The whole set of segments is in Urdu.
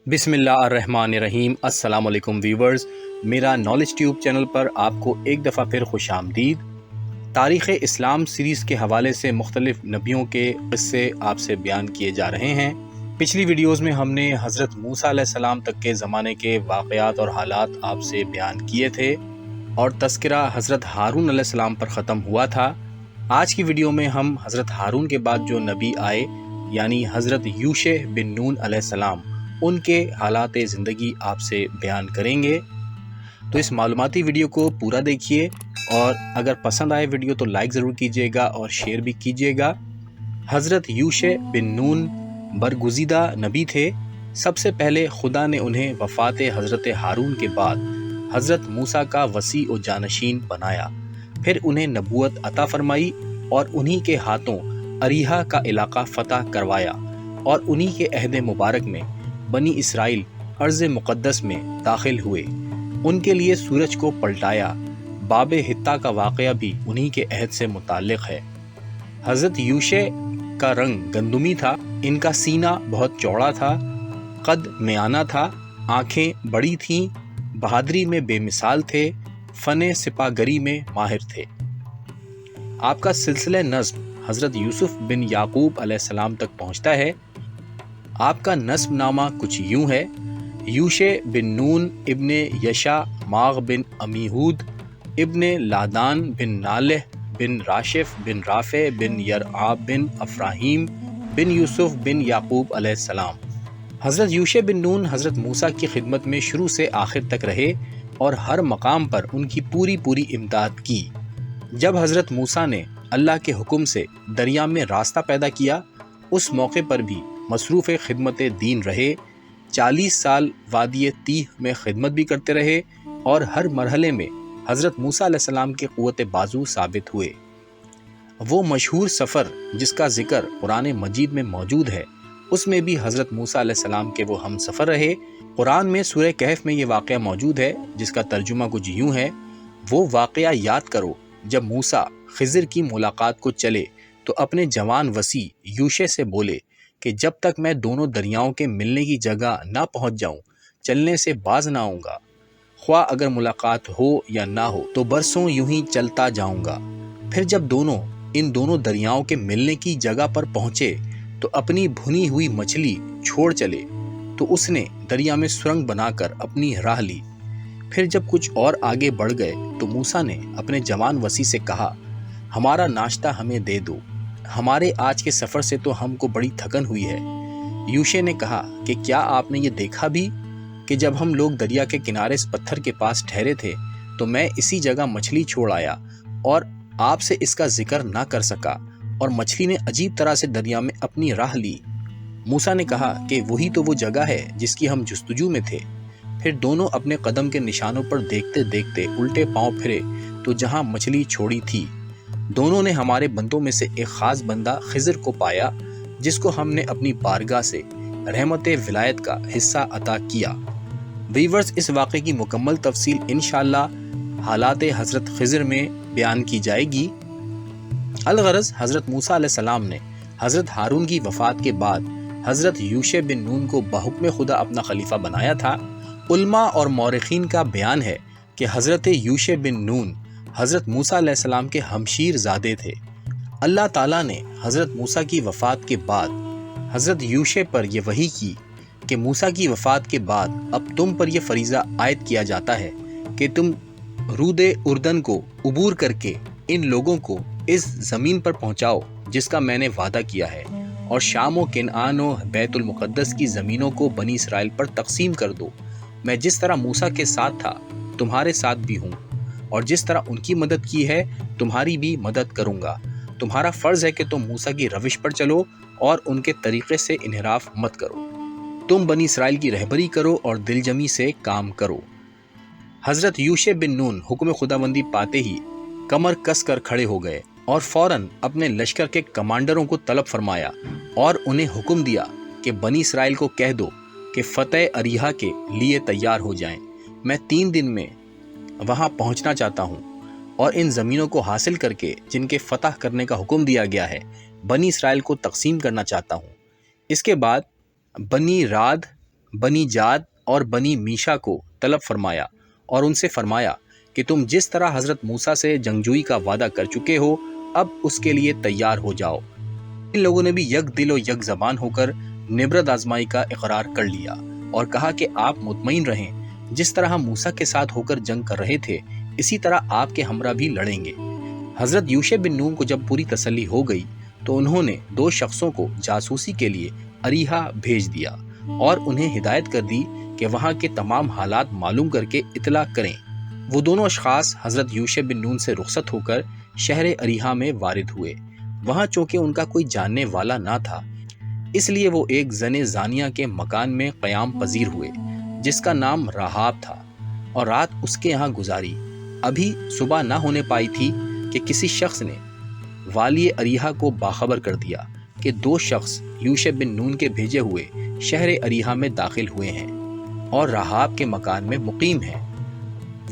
بسم اللہ الرحمن الرحیم۔ السلام علیکم ویورز، میرا نالج ٹیوب چینل پر آپ کو ایک دفعہ پھر خوش آمدید۔ تاریخ اسلام سیریز کے حوالے سے مختلف نبیوں کے قصے آپ سے بیان کیے جا رہے ہیں۔ پچھلی ویڈیوز میں ہم نے حضرت موسیٰ علیہ السلام تک کے زمانے کے واقعات اور حالات آپ سے بیان کیے تھے اور تذکرہ حضرت ہارون علیہ السلام پر ختم ہوا تھا۔ آج کی ویڈیو میں ہم حضرت ہارون کے بعد جو نبی آئے یعنی حضرت یوشع بن نون علیہ السلام، ان کے حالات زندگی آپ سے بیان کریں گے۔ تو اس معلوماتی ویڈیو کو پورا دیکھیے اور اگر پسند آئے ویڈیو تو لائک ضرور کیجیے گا اور شیئر بھی کیجیے گا۔ حضرت یوشع بن نون برگزیدہ نبی تھے۔ سب سے پہلے خدا نے انہیں وفات حضرت ہارون کے بعد حضرت موسیٰ کا وصی و جانشین بنایا، پھر انہیں نبوت عطا فرمائی اور انہی کے ہاتھوں اریحا کا علاقہ فتح کروایا اور انہی کے عہد مبارک میں بنی اسرائیل ارض مقدس میں داخل ہوئے۔ ان کے لیے سورج کو پلٹایا۔ باب حطہ کا واقعہ بھی انہی کے عہد سے متعلق ہے۔ حضرت یوشع کا رنگ گندمی تھا، ان کا سینہ بہت چوڑا تھا، قد میانہ تھا، آنکھیں بڑی تھیں، بہادری میں بے مثال تھے، فن سپاہ گری میں ماہر تھے۔ آپ کا سلسلہ نسب حضرت یوسف بن یعقوب علیہ السلام تک پہنچتا ہے۔ آپ کا نسب نامہ کچھ یوں ہے: یوشع بن نون ابن یشع ماغ بن عمیہود ابن لادان بن نالح بن راشف بن رافع بن یرعاب بن افراہیم بن یوسف بن یعقوب علیہ السلام۔ حضرت یوشع بن نون حضرت موسیٰ کی خدمت میں شروع سے آخر تک رہے اور ہر مقام پر ان کی پوری امداد کی۔ جب حضرت موسیٰ نے اللہ کے حکم سے دریا میں راستہ پیدا کیا، اس موقع پر بھی مصروف خدمت دین رہے۔ 40 سال وادی تیہ میں خدمت بھی کرتے رہے اور ہر مرحلے میں حضرت موسیٰ علیہ السلام کے قوت بازو ثابت ہوئے۔ وہ مشہور سفر جس کا ذکر قرآن مجید میں موجود ہے، اس میں بھی حضرت موسیٰ علیہ السلام کے وہ ہم سفر رہے۔ قرآن میں سورہ کہف میں یہ واقعہ موجود ہے جس کا ترجمہ کچھ یوں ہے: وہ واقعہ یاد کرو جب موسیٰ خضر کی ملاقات کو چلے تو اپنے جوان وصی یوشع سے بولے کہ جب تک میں دونوں دریاؤں کے ملنے کی جگہ نہ پہنچ جاؤں چلنے سے باز نہ آؤں گا، خواہ اگر ملاقات ہو یا نہ ہو تو برسوں یوں ہی چلتا جاؤں گا۔ پھر جب ان دونوں دریاؤں کے ملنے کی جگہ پر پہنچے تو اپنی بھنی ہوئی مچھلی چھوڑ چلے، تو اس نے دریا میں سرنگ بنا کر اپنی راہ لی۔ پھر جب کچھ اور آگے بڑھ گئے تو موسیٰ نے اپنے جوان وصی سے کہا، ہمارا ناشتہ ہمیں دے دو، ہمارے آج کے سفر سے تو ہم کو بڑی تھکن ہوئی ہے۔ یوشع نے کہا کہ کیا آپ نے یہ دیکھا بھی کہ جب ہم لوگ دریا کے کنارے اس پتھر کے پاس ٹھہرے تھے تو میں اسی جگہ مچھلی چھوڑ آیا اور آپ سے اس کا ذکر نہ کر سکا، اور مچھلی نے عجیب طرح سے دریا میں اپنی راہ لی۔ موسیٰ نے کہا کہ وہی تو وہ جگہ ہے جس کی ہم جستجو میں تھے۔ پھر دونوں اپنے قدم کے نشانوں پر دیکھتے دیکھتے الٹے پاؤں پھرے تو جہاں مچھلی چھوڑی تھی، دونوں نے ہمارے بندوں میں سے ایک خاص بندہ خضر کو پایا جس کو ہم نے اپنی بارگاہ سے رحمت ولایت کا حصہ عطا کیا۔ ویورز، اس واقعے کی مکمل تفصیل انشاءاللہ حالات حضرت خضر میں بیان کی جائے گی۔ الغرض، حضرت موسیٰ علیہ السلام نے حضرت ہارون کی وفات کے بعد حضرت یوشع بن نون کو بحکم خدا اپنا خلیفہ بنایا تھا۔ علماء اور مورخین کا بیان ہے کہ حضرت یوشع بن نون حضرت موسیٰ علیہ السلام کے ہمشیر زادے تھے۔ اللہ تعالیٰ نے حضرت موسیٰ کی وفات کے بعد حضرت یوشع پر یہ وحی کی کہ موسیٰ کی وفات کے بعد اب تم پر یہ فریضہ عائد کیا جاتا ہے کہ تم رود اردن کو عبور کر کے ان لوگوں کو اس زمین پر پہنچاؤ جس کا میں نے وعدہ کیا ہے، اور شام و کنعان و بیت المقدس کی زمینوں کو بنی اسرائیل پر تقسیم کر دو۔ میں جس طرح موسیٰ کے ساتھ تھا تمہارے ساتھ بھی ہوں، اور جس طرح ان کی مدد کی ہے تمہاری بھی مدد کروں گا۔ تمہارا فرض ہے کہ تم موسیٰ کی روش پر چلو اور ان کے طریقے سے انحراف مت کرو۔ تم بنی اسرائیل کی رہبری کرو اور دل جمی سے کام کرو۔ حضرت یوشع بن نون حکم خداوندی پاتے ہی کمر کس کر کھڑے ہو گئے اور فوراً اپنے لشکر کے کمانڈروں کو طلب فرمایا اور انہیں حکم دیا کہ بنی اسرائیل کو کہہ دو کہ فتح اریحا کے لیے تیار ہو جائیں۔ میں 3 دن میں وہاں پہنچنا چاہتا ہوں اور ان زمینوں کو حاصل کر کے جن کے فتح کرنے کا حکم دیا گیا ہے بنی اسرائیل کو تقسیم کرنا چاہتا ہوں۔ اس کے بعد بنی راد، بنی جاد اور بنی میشا کو طلب فرمایا اور ان سے فرمایا کہ تم جس طرح حضرت موسیٰ سے جنگجوئی کا وعدہ کر چکے ہو اب اس کے لیے تیار ہو جاؤ۔ ان لوگوں نے بھی یک دل و یک زبان ہو کر نبرد آزمائی کا اقرار کر لیا اور کہا کہ آپ مطمئن رہیں، جس طرح ہم موسیٰ کے ساتھ ہو کر جنگ کر رہے تھے اسی طرح آپ کے ہمراہ بھی لڑیں گے۔ حضرت یوشع بن نون کو جب پوری تسلی ہو گئی تو انہوں نے 2 شخصوں کو جاسوسی کے لیے اریحا بھیج دیا اور انہیں ہدایت کر دی کہ وہاں کے تمام حالات معلوم کر کے اطلاع کریں۔ وہ دونوں اشخاص حضرت یوشع بن نون سے رخصت ہو کر شہر اریحا میں وارد ہوئے۔ وہاں چونکہ ان کا کوئی جاننے والا نہ تھا اس لیے وہ ایک زن زانیہ کے مکان میں قیام پذیر ہوئے جس کا نام راہاب تھا اور رات اس کے یہاں گزاری۔ ابھی صبح نہ ہونے پائی تھی کہ کسی شخص نے والی اریحا کو باخبر کر دیا کہ 2 شخص یوشع بن نون کے بھیجے ہوئے شہر اریحا میں داخل ہوئے ہیں اور راہاب کے مکان میں مقیم ہیں۔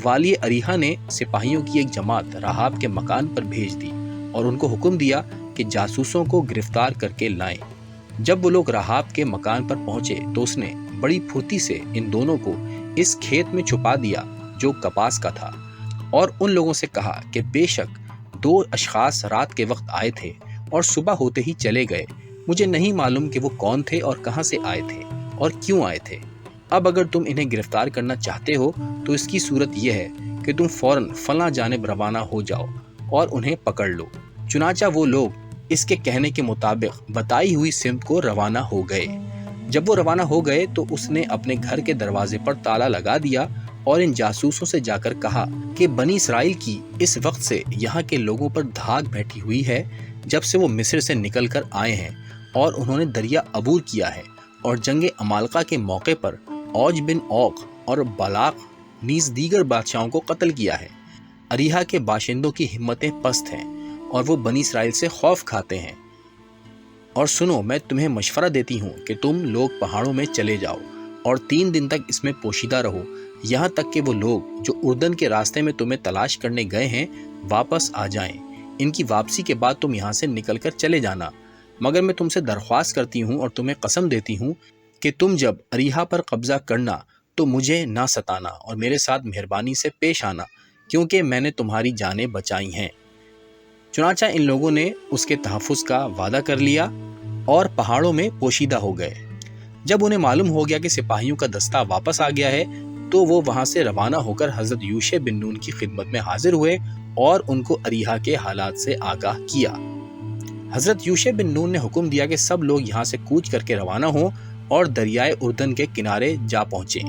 والی اریحا نے سپاہیوں کی ایک جماعت راہاب کے مکان پر بھیج دی اور ان کو حکم دیا کہ جاسوسوں کو گرفتار کر کے لائیں۔ جب وہ لوگ راہاب کے مکان پر پہنچے تو اس نے بڑی پھرتی سے ان دونوں کو اس کھیت میں چھپا دیا جو کپاس کا تھا اور ان لوگوں سے کہا کہ بے شک 2 اشخاص رات کے وقت آئے تھے اور صبح ہوتے ہی چلے گئے، مجھے نہیں معلوم کہ وہ کون تھے اور کہاں سے آئے تھے اور کیوں آئے تھے۔ اب اگر تم انہیں گرفتار کرنا چاہتے ہو تو اس کی صورت یہ ہے کہ تم فوراً فلاں جانب روانہ ہو جاؤ اور انہیں پکڑ لو۔ چنانچہ وہ لوگ اس کے کہنے کے مطابق بتائی ہوئی سمت کو روانہ ہو گئے۔ جب وہ روانہ ہو گئے تو اس نے اپنے گھر کے دروازے پر تالا لگا دیا اور ان جاسوسوں سے جا کر کہا کہ بنی اسرائیل کی اس وقت سے یہاں کے لوگوں پر دھاگ بیٹھی ہوئی ہے جب سے وہ مصر سے نکل کر آئے ہیں اور انہوں نے دریا عبور کیا ہے اور جنگ عمالقہ کے موقع پر اوج بن اوق اور بالاق نیز دیگر بادشاہوں کو قتل کیا ہے۔ اریحا کے باشندوں کی ہمتیں پست ہیں اور وہ بنی اسرائیل سے خوف کھاتے ہیں۔ اور سنو، میں تمہیں مشورہ دیتی ہوں کہ تم لوگ پہاڑوں میں چلے جاؤ اور 3 دن تک اس میں پوشیدہ رہو یہاں تک کہ وہ لوگ جو اردن کے راستے میں تمہیں تلاش کرنے گئے ہیں واپس آ جائیں۔ ان کی واپسی کے بعد تم یہاں سے نکل کر چلے جانا، مگر میں تم سے درخواست کرتی ہوں اور تمہیں قسم دیتی ہوں کہ تم جب اریحا پر قبضہ کرنا تو مجھے نہ ستانا اور میرے ساتھ مہربانی سے پیش آنا، کیونکہ میں نے تمہاری جانیں بچائی ہیں۔ چنانچہ ان لوگوں نے اس کے تحفظ کا وعدہ کر لیا اور پہاڑوں میں پوشیدہ ہو گئے۔ جب انہیں معلوم ہو گیا کہ سپاہیوں کا دستہ واپس آ گیا ہے تو وہ وہاں سے روانہ ہو کر حضرت یوشع بن نون کی خدمت میں حاضر ہوئے اور ان کو اریحا کے حالات سے آگاہ کیا۔ حضرت یوشع بن نون نے حکم دیا کہ سب لوگ یہاں سے کوچ کر کے روانہ ہوں اور دریائے اردن کے کنارے جا پہنچے۔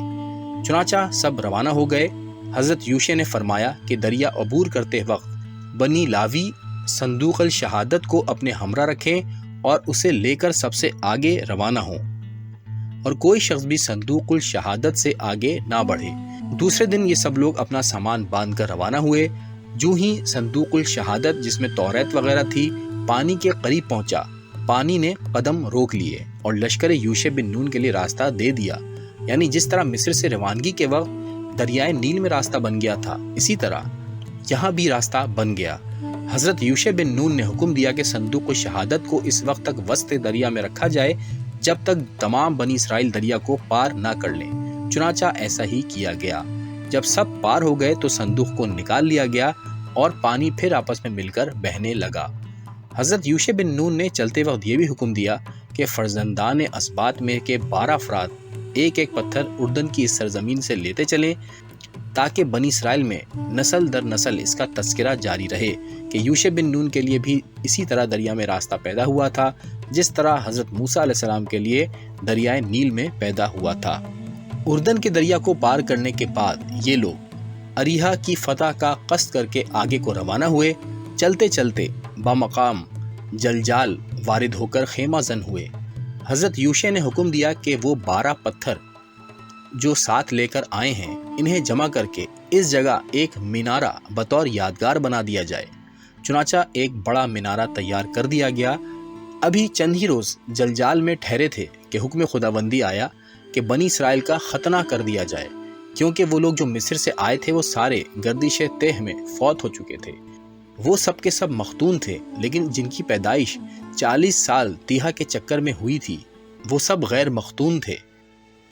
چنانچہ سب روانہ ہو گئے۔ حضرت یوشع نے فرمایا کہ دریا عبور کرتے وقت بنی لاوی صندوق الشہادت کو اپنے ہمراہ رکھیں اور اسے لے کر سب سے آگے روانہ ہوں اور کوئی شخص بھی صندوق الشہادت سے آگے نہ بڑھے۔ دوسرے دن یہ سب لوگ اپنا سامان باندھ کر روانہ ہوئے۔ جو ہی صندوق الشہادت جس میں توریت وغیرہ تھی پانی کے قریب پہنچا، پانی نے قدم روک لیے اور لشکر یوشع بن نون کے لیے راستہ دے دیا۔ یعنی جس طرح مصر سے روانگی کے وقت دریائے نیل میں راستہ بن گیا تھا اسی طرح یہاں بھی راستہ بن گیا۔ حضرت یوشع بن نون نے حکم دیا کہ صندوق الشہادت کو اس وقت تک وسط دریا میں رکھا جائے جب تک تمام بنی اسرائیل دریا کو پار نہ کر لیں۔ چنانچہ ایسا ہی کیا گیا۔ جب سب پار ہو گئے تو صندوق کو نکال لیا گیا اور پانی پھر آپس میں مل کر بہنے لگا۔ حضرت یوشع بن نون نے چلتے وقت یہ بھی حکم دیا کہ فرزندان اسباط میں کے 12 افراد ایک ایک پتھر اردن کی اس سرزمین سے لیتے چلیں تاکہ بنی اسرائیل میں نسل در نسل اس کا تذکرہ جاری رہے کہ یوشع بن نون کے لیے بھی اسی طرح دریا میں راستہ پیدا ہوا تھا جس طرح حضرت موسیٰ علیہ السلام کے لیے دریائے نیل میں پیدا ہوا تھا۔ اردن کے دریا کو پار کرنے کے بعد یہ لوگ اریحا کی فتح کا قصد کر کے آگے کو روانہ ہوئے۔ چلتے چلتے بمقام جلجال وارد ہو کر خیمہ زن ہوئے۔ حضرت یوشع نے حکم دیا کہ وہ 12 پتھر جو ساتھ لے کر آئے ہیں انہیں جمع کر کے اس جگہ ایک مینارہ بطور یادگار بنا دیا جائے۔ چنانچہ ایک بڑا مینارہ تیار کر دیا گیا۔ ابھی چند ہی روز جلجال میں ٹھہرے تھے کہ حکم خداوندی آیا کہ بنی اسرائیل کا ختنہ کر دیا جائے، کیونکہ وہ لوگ جو مصر سے آئے تھے وہ سارے گردش تہ میں فوت ہو چکے تھے۔ وہ سب کے سب مختون تھے، لیکن جن کی پیدائش 40 سال تیہا کے چکر میں ہوئی تھی وہ سب غیر مختون تھے۔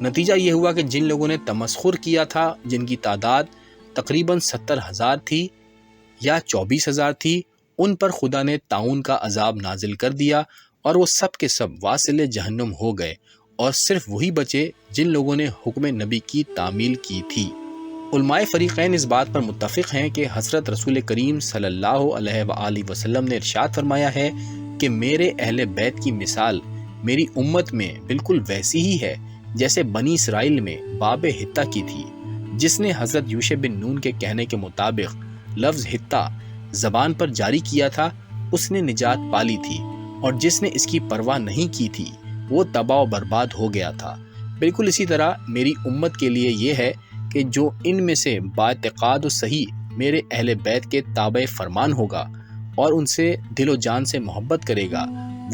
نتیجہ یہ ہوا کہ جن لوگوں نے تمسخر کیا تھا، جن کی تعداد تقریباً 70,000 تھی یا 24,000 تھی، ان پر خدا نے طاعون کا عذاب نازل کر دیا اور وہ سب کے سب واصل جہنم ہو گئے، اور صرف وہی بچے جن لوگوں نے حکم نبی کی تعمیل کی تھی۔ علماء فریقین اس بات پر متفق ہیں کہ حضرت رسول کریم صلی اللہ علیہ وآلہ وسلم نے ارشاد فرمایا ہے کہ میرے اہل بیت کی مثال میری امت میں بالکل ویسی ہی ہے جیسے بنی اسرائیل میں باب حتہ کی تھی، جس نے حضرت یوشع بن نون کے کہنے کے مطابق لفظ حتہ زبان پر جاری کیا تھا، اس نے نجات پالی تھی، اور جس نے اس کی پرواہ نہیں کی تھی وہ تباہ و برباد ہو گیا تھا۔ بالکل اسی طرح میری امت کے لیے یہ ہے کہ جو ان میں سے باعتقاد و صحیح میرے اہل بیت کے تابع فرمان ہوگا اور ان سے دل و جان سے محبت کرے گا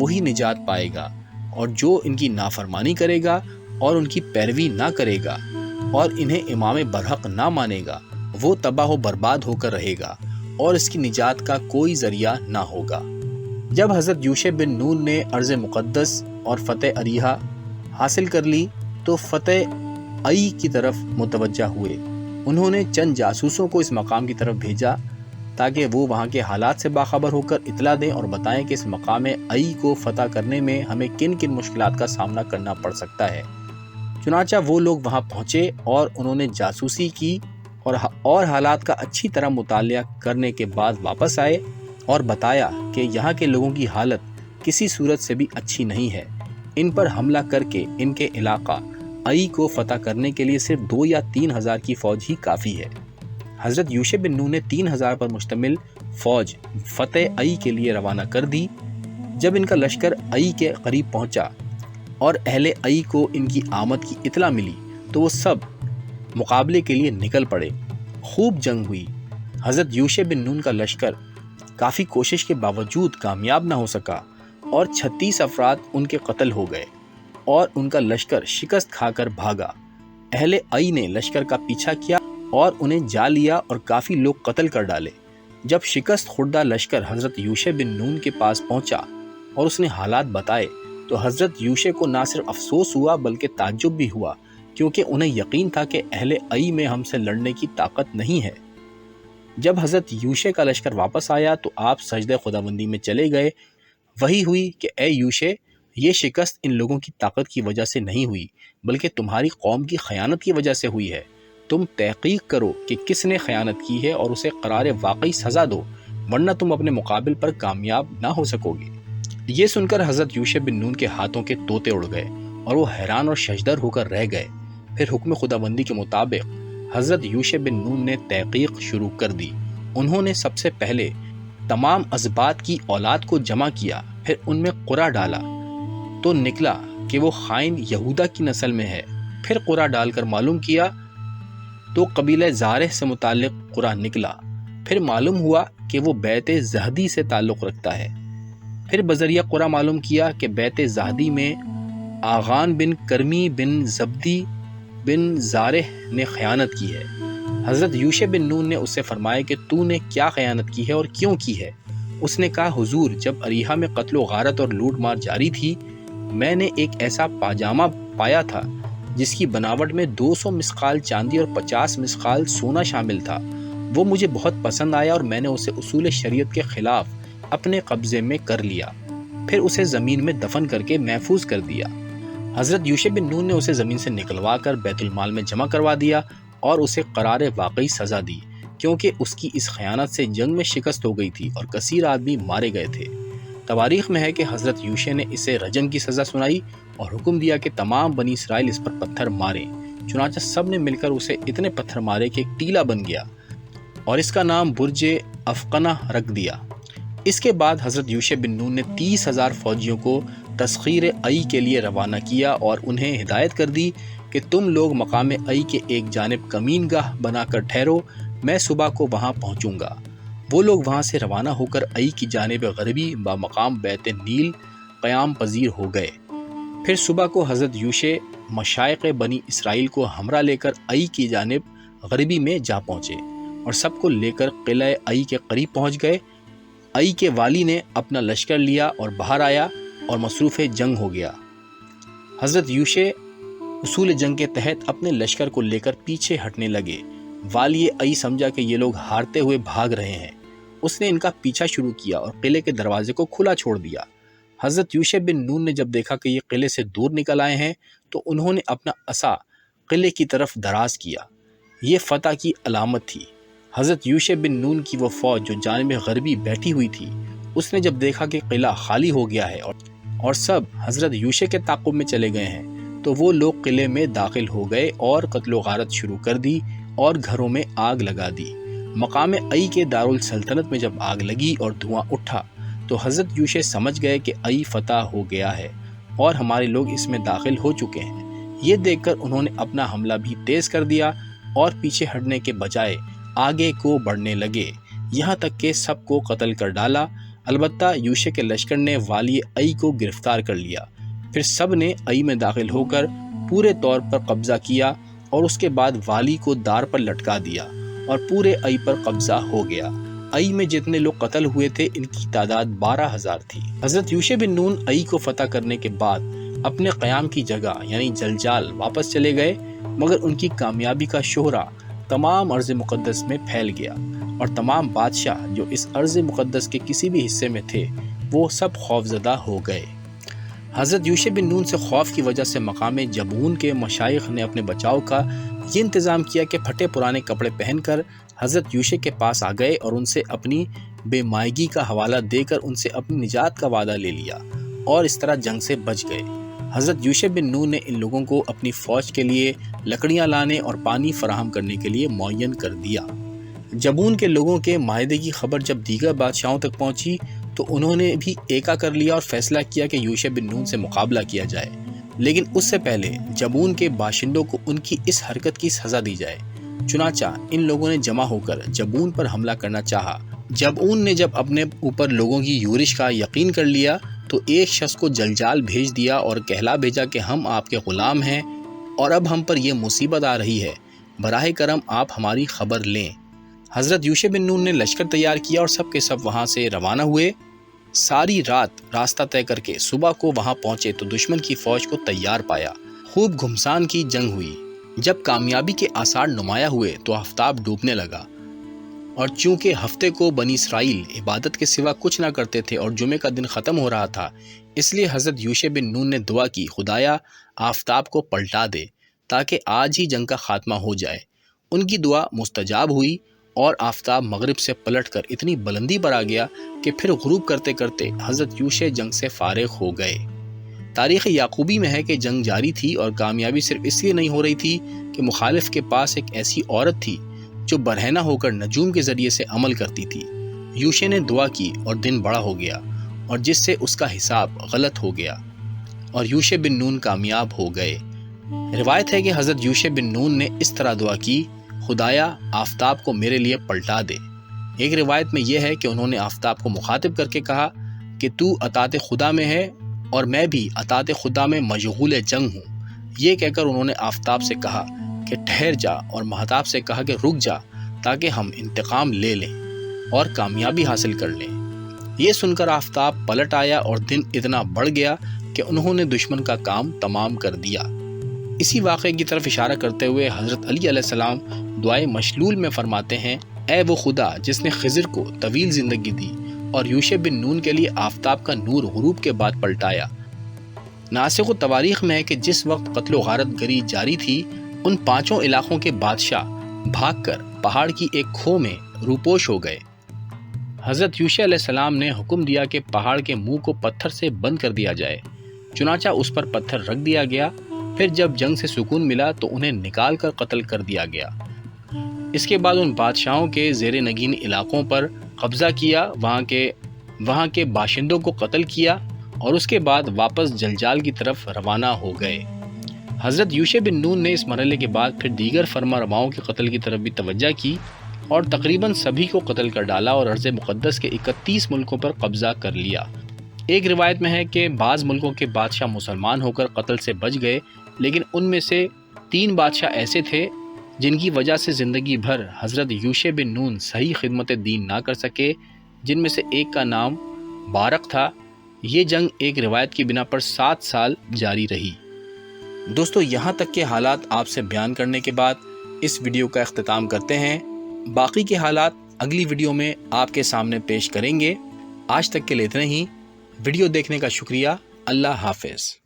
وہی نجات پائے گا، اور جو ان کی نافرمانی کرے گا اور ان کی پیروی نہ کرے گا اور انہیں امام برحق نہ مانے گا وہ تباہ و برباد ہو کر رہے گا اور اس کی نجات کا کوئی ذریعہ نہ ہوگا۔ جب حضرت یوشع بن نون نے ارض مقدس اور فتح اریحا حاصل کر لی تو فتح ای کی طرف متوجہ ہوئے۔ انہوں نے چند جاسوسوں کو اس مقام کی طرف بھیجا تاکہ وہ وہاں کے حالات سے باخبر ہو کر اطلاع دیں اور بتائیں کہ اس مقام ای کو فتح کرنے میں ہمیں کن کن مشکلات کا سامنا کرنا پڑ سکتا ہے۔ چنانچہ وہ لوگ وہاں پہنچے اور انہوں نے جاسوسی کی اور حالات کا اچھی طرح مطالعہ کرنے کے بعد واپس آئے اور بتایا کہ یہاں کے لوگوں کی حالت کسی صورت سے بھی اچھی نہیں ہے، ان پر حملہ کر کے ان کے علاقہ ای کو فتح کرنے کے لیے صرف 2 یا 3 ہزار کی فوج ہی کافی ہے۔ حضرت یوشع بن نون نے 3 ہزار پر مشتمل فوج فتح ای کے لیے روانہ کر دی۔ جب ان کا لشکر ای کے قریب پہنچا اور اہل ای کو ان کی آمد کی اطلاع ملی تو وہ سب مقابلے کے لیے نکل پڑے۔ خوب جنگ ہوئی۔ حضرت یوشع بن نون کا لشکر کافی کوشش کے باوجود کامیاب نہ ہو سکا اور 36 افراد ان کے قتل ہو گئے اور ان کا لشکر شکست کھا کر بھاگا۔ اہل ای نے لشکر کا پیچھا کیا اور انہیں جا لیا اور کافی لوگ قتل کر ڈالے۔ جب شکست خوردہ لشکر حضرت یوشع بن نون کے پاس پہنچا اور اس نے حالات بتائے تو حضرت یوشع کو نہ صرف افسوس ہوا بلکہ تعجب بھی ہوا، کیونکہ انہیں یقین تھا کہ اہل ای میں ہم سے لڑنے کی طاقت نہیں ہے۔ جب حضرت یوشع کا لشکر واپس آیا تو آپ سجدہ خداوندی میں چلے گئے۔ وہی ہوئی کہ اے یوشع، یہ شکست ان لوگوں کی طاقت کی وجہ سے نہیں ہوئی بلکہ تمہاری قوم کی خیانت کی وجہ سے ہوئی ہے۔ تم تحقیق کرو کہ کس نے خیانت کی ہے اور اسے قرار واقعی سزا دو، ورنہ تم اپنے مقابل پر کامیاب نہ ہو سکو گے۔ یہ سن کر حضرت یوشع بن نون کے ہاتھوں کے طوطے اڑ گئے اور وہ حیران اور ششدر ہو کر رہ گئے۔ پھر حکم خداوندی کے مطابق حضرت یوشع بن نون نے تحقیق شروع کر دی۔ انہوں نے سب سے پہلے تمام اسباط کی اولاد کو جمع کیا، پھر ان میں قرعہ ڈالا تو نکلا کہ وہ خائن یہودا کی نسل میں ہے۔ پھر قرعہ ڈال کر معلوم کیا تو قبیلہ زارح سے متعلق قرعہ نکلا۔ پھر معلوم ہوا کہ وہ بیت زہدی سے تعلق رکھتا ہے۔ پھر بذریعہ قرعہ معلوم کیا کہ بیت زہدی میں آغان بن کرمی بن زبدی بن زارح نے خیانت کی ہے۔ حضرت یوشع بن نون نے اس سے فرمایا کہ تو نے کیا خیانت کی ہے اور کیوں کی ہے؟ اس نے کہا حضور، جب اریحا میں قتل و غارت اور لوٹ مار جاری تھی میں نے ایک ایسا پاجامہ پایا تھا جس کی بناوٹ میں 200 مسقال چاندی اور 50 مسقال سونا شامل تھا۔ وہ مجھے بہت پسند آیا اور میں نے اسے اصول شریعت کے خلاف اپنے قبضے میں کر لیا، پھر اسے زمین میں دفن کر کے محفوظ کر دیا۔ حضرت یوشع بن نون نے اسے زمین سے نکلوا کر بیت المال میں جمع کروا دیا اور اسے قرار واقعی سزا دی، کیونکہ اس کی اس خیانت سے جنگ میں شکست ہو گئی تھی اور کثیر آدمی مارے گئے تھے۔ تواریخ میں ہے کہ حضرت یوشع نے اسے رجم کی سزا سنائی اور حکم دیا کہ تمام بنی اسرائیل اس پر پتھر ماریں۔ چنانچہ سب نے مل کر اسے اتنے پتھر مارے کہ ایک ٹیلہ بن گیا اور اس کا نام برج افقنہ رکھ دیا۔ اس کے بعد حضرت یوشع بن نون نے 30,000 فوجیوں کو تسخیر ای کے لیے روانہ کیا اور انہیں ہدایت کر دی کہ تم لوگ مقام ای کے ایک جانب کمین گاہ بنا کر ٹھہرو، میں صبح کو وہاں پہنچوں گا۔ وہ لوگ وہاں سے روانہ ہو کر ای کی جانب غربی با مقام بیت نیل قیام پذیر ہو گئے۔ پھر صبح کو حضرت یوشع مشائق بنی اسرائیل کو ہمراہ لے کر ای کی جانب غربی میں جا پہنچے اور سب کو لے کر قلعہ ای کے قریب پہنچ گئے۔ ای کے والی نے اپنا لشکر لیا اور باہر آیا اور مصروف جنگ ہو گیا۔ حضرت یوشع اصول جنگ کے تحت اپنے لشکر کو لے کر پیچھے ہٹنے لگے۔ والی ای سمجھا کہ یہ لوگ ہارتے ہوئے بھاگ رہے ہیں۔ اس نے ان کا پیچھا شروع کیا اور قلعے کے دروازے کو کھلا چھوڑ دیا۔ حضرت یوشع بن نون نے جب دیکھا کہ یہ قلعے سے دور نکل آئے ہیں تو انہوں نے اپنا عصا قلعے کی طرف دراز کیا۔ یہ فتح کی علامت تھی۔ حضرت یوشع بن نون کی وہ فوج جو جانب غربی بیٹھی ہوئی تھی، اس نے جب دیکھا کہ قلعہ خالی ہو گیا ہے اور سب حضرت یوشع کے تعاقب میں چلے گئے ہیں، تو وہ لوگ قلعے میں داخل ہو گئے اور قتل و غارت شروع کر دی اور گھروں میں آگ لگا دی۔ مقام ای کے دارالسلطنت میں جب آگ لگی اور دھواں اٹھا تو حضرت یوشع سمجھ گئے کہ ای فتح ہو گیا ہے اور ہمارے لوگ اس میں داخل ہو چکے ہیں۔ یہ دیکھ کر انہوں نے اپنا حملہ بھی تیز کر دیا اور پیچھے ہٹنے کے بجائے آگے کو بڑھنے لگے، یہاں تک کہ سب کو قتل کر ڈالا۔ البتہ یوشع کے لشکر نے والی ای کو گرفتار کر لیا۔ پھر سب نے ای میں داخل ہو کر پورے طور پر قبضہ کیا اور اس کے بعد والی کو دار پر لٹکا دیا اور پورے ای پر قبضہ ہو گیا۔ ای میں جتنے لوگ قتل ہوئے تھے ان کی تعداد 12,000 تھی۔ حضرت یوشع بن نون ای کو فتح کرنے کے بعد اپنے قیام کی جگہ یعنی جلجال واپس چلے گئے، مگر ان کی کامیابی کا شہرہ تمام ارض مقدس میں پھیل گیا اور تمام بادشاہ جو اس ارض مقدس کے کسی بھی حصے میں تھے وہ سب خوفزدہ ہو گئے۔ حضرت یوشع بن نون سے خوف کی وجہ سے مقام جبون کے مشائخ نے اپنے بچاؤ کا یہ انتظام کیا کہ پھٹے پرانے کپڑے پہن کر حضرت یوشع کے پاس آ گئے اور ان سے اپنی بے مائگی کا حوالہ دے کر ان سے اپنی نجات کا وعدہ لے لیا اور اس طرح جنگ سے بچ گئے۔ حضرت یوشع بن نون نے ان لوگوں کو اپنی فوج کے لیے لکڑیاں لانے اور پانی فراہم کرنے کے لیے معین کر دیا۔ جبون کے لوگوں کے معاہدے کی خبر جب دیگر بادشاہوں تک پہنچی تو انہوں نے بھی ایکا کر لیا اور فیصلہ کیا کہ یوشع بن نون سے مقابلہ کیا جائے، لیکن اس سے پہلے جبون کے باشندوں کو ان کی اس حرکت کی سزا دی جائے۔ چنانچہ ان لوگوں نے جمع ہو کر جبون پر حملہ کرنا چاہا۔ جبون نے جب اپنے اوپر لوگوں کی یورش کا یقین کر لیا تو ایک شخص کو جلجال بھیج دیا اور کہلا بھیجا کہ ہم آپ کے غلام ہیں اور اب ہم پر یہ مصیبت آ رہی ہے، براہ کرم آپ ہماری خبر لیں۔ حضرت یوشع بن نون نے لشکر تیار کیا اور سب کے سب وہاں سے روانہ ہوئے۔ ساری رات راستہ طے کر کے صبح کو وہاں پہنچے تو دشمن کی فوج کو تیار پایا۔ خوب گھمسان کی جنگ ہوئی۔ جب کامیابی کے آثار نمایاں ہوئے تو آفتاب ڈوبنے لگا، اور چونکہ ہفتے کو بنی اسرائیل عبادت کے سوا کچھ نہ کرتے تھے اور جمعے کا دن ختم ہو رہا تھا، اس لیے حضرت یوشع بن نون نے دعا کی، خدایا آفتاب کو پلٹا دے تاکہ آج ہی جنگ کا خاتمہ ہو جائے۔ ان کی دعا مستجاب ہوئی اور آفتاب مغرب سے پلٹ کر اتنی بلندی پر آ گیا کہ پھر غروب کرتے کرتے حضرت یوشع جنگ سے فارغ ہو گئے۔ تاریخ یعقوبی میں ہے کہ جنگ جاری تھی اور کامیابی صرف اس لیے نہیں ہو رہی تھی کہ مخالف کے پاس ایک ایسی عورت تھی جو برہنہ ہو کر نجوم کے ذریعے سے عمل کرتی تھی۔ یوشع نے دعا کی اور دن بڑا ہو گیا اور جس سے اس کا حساب غلط ہو گیا اور یوشع بن نون کامیاب ہو گئے۔ روایت ہے کہ حضرت یوشع بن نون نے اس طرح دعا کی، خدایا آفتاب کو میرے لیے پلٹا دے۔ ایک روایت میں یہ ہے کہ انہوں نے آفتاب کو مخاطب کر کے کہا کہ تو اطاعت خدا میں ہے اور میں بھی اطاعت خدا میں مشغول جنگ ہوں۔ یہ کہہ کر انہوں نے آفتاب سے کہا کہ ٹھہر جا اور مہتاب سے کہا کہ رک جا تاکہ ہم انتقام لے لیں اور کامیابی حاصل کر لیں۔ یہ سن کر آفتاب پلٹ آیا اور دن اتنا بڑھ گیا کہ انہوں نے دشمن کا کام تمام کر دیا۔ اسی واقعے کی طرف اشارہ کرتے ہوئے حضرت علی علیہ السلام دعائے مشلول میں فرماتے ہیں، اے وہ خدا جس نے خضر کو طویل زندگی دی اور یوشع بن نون کے لیے آفتاب کا نور غروب کے بعد پلٹایا۔ ناسخ و تواریخ میں ہے کہ جس وقت قتل و غارت گری جاری تھی، ان 5 علاقوں کے بادشاہ بھاگ کر پہاڑ کی ایک کھو میں روپوش ہو گئے۔ حضرت یوشع علیہ السلام نے حکم دیا کہ پہاڑ کے منہ کو پتھر سے بند کر دیا جائے، چنانچہ اس پر پتھر رکھ دیا گیا۔ پھر جب جنگ سے سکون ملا تو انہیں نکال کر قتل کر دیا گیا۔ اس کے بعد ان بادشاہوں کے زیر نگین علاقوں پر قبضہ کیا، وہاں کے باشندوں کو قتل کیا اور اس کے بعد واپس جلجال کی طرف روانہ ہو گئے۔ حضرت یوشع بن نون نے اس مرحلے کے بعد پھر دیگر فرما رواؤں کے قتل کی طرف بھی توجہ کی اور تقریباً سبھی کو قتل کر ڈالا اور ارض مقدس کے 31 ملکوں پر قبضہ کر لیا۔ ایک روایت میں ہے کہ بعض ملکوں کے بادشاہ مسلمان ہو کر قتل سے بچ گئے، لیکن ان میں سے 3 بادشاہ ایسے تھے جن کی وجہ سے زندگی بھر حضرت یوشع بن نون صحیح خدمت دین نہ کر سکے، جن میں سے ایک کا نام بارق تھا۔ یہ جنگ ایک روایت کی بنا پر 7 سال جاری رہی۔ دوستو یہاں تک کے حالات آپ سے بیان کرنے کے بعد اس ویڈیو کا اختتام کرتے ہیں۔ باقی کے حالات اگلی ویڈیو میں آپ کے سامنے پیش کریں گے۔ آج تک کے لیے اتنا ہی۔ ویڈیو دیکھنے کا شکریہ۔ اللہ حافظ۔